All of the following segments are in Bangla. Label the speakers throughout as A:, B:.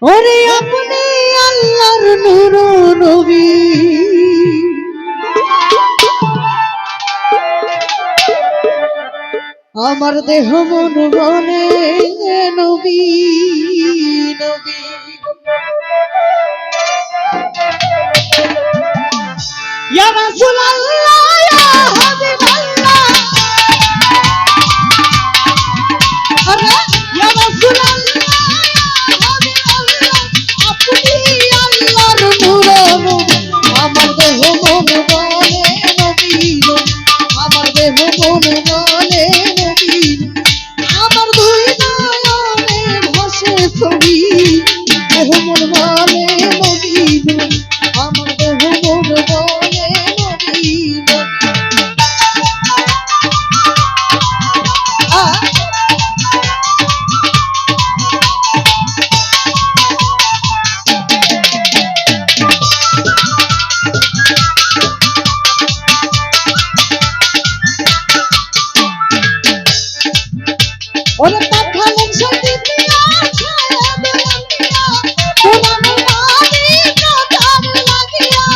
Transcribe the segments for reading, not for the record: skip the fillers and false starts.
A: ওরে আপনি আল্লাহর নূর নবী, আমার দেহ মন বলে নবী নবী। ইয়া রাসূলুল্লাহ ইয়া হাবিবাল্লাহ, আরে ইয়া রাসূলুল্লাহ ইয়া হাবিবাল্লাহ, আপনি আল্লাহর নূর নবী, আমার দেহ মন বলে নবী নবী, আমার দেহ মন বলে নবী, আমার দুই নয়নে ভাসে ছবি, দেহ মন বলে নবী নবী, আমার দেহ মন বলে নবী নবী। ওরে পাঠালেন সত্যি দিয়া ছায়া দিয়া, কোরআন মানি কাতার লাগিয়া,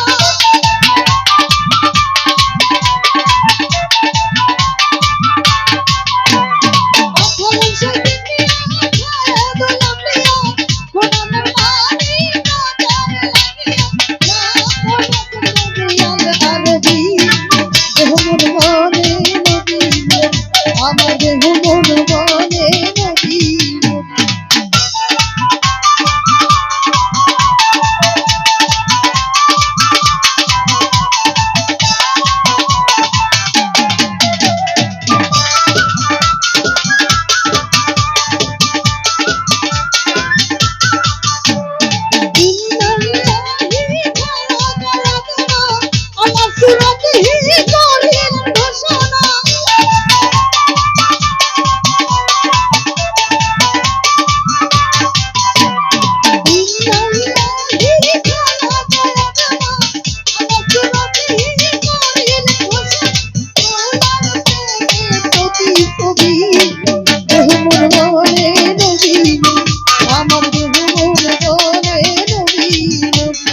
A: পাঠালেন সত্যি দিয়া ছায়া দিয়া, কোরআন মানি কাতার লাগিয়া, না কোরআন আরবি, দেহ মন বলে নবী, আমার দেহ মন বলে নবী। আমার সুরতিহি করিলেন ঘোষণা, আমার দেহ মন বলে নবী নবী।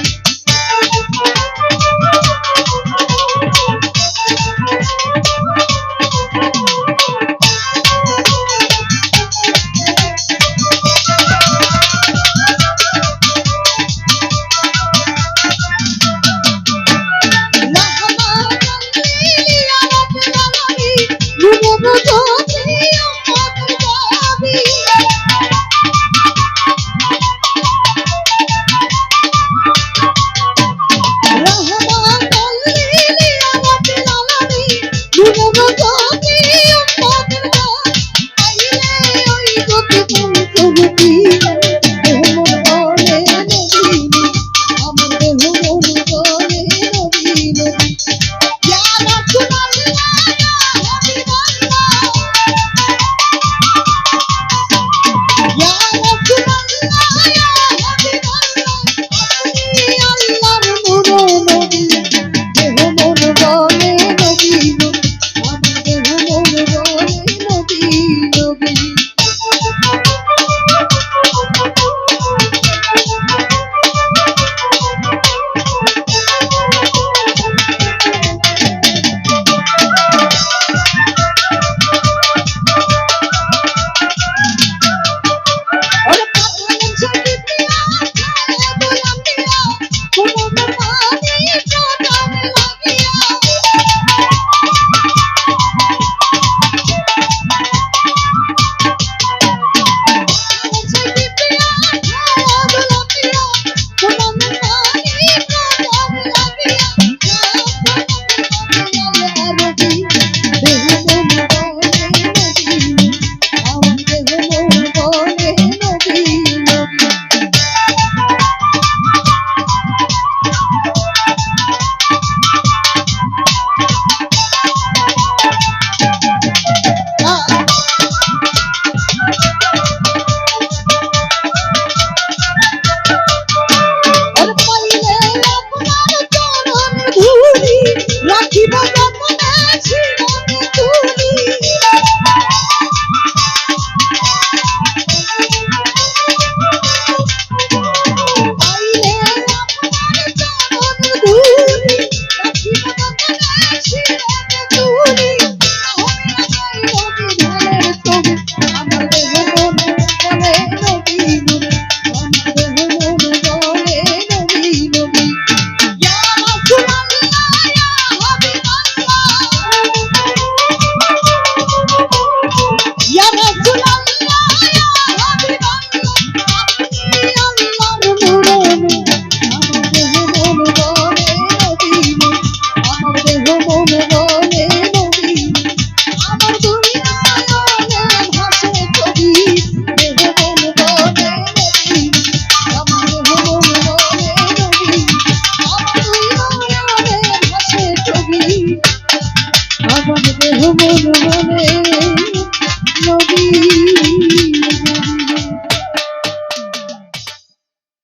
A: দেহ মন বলে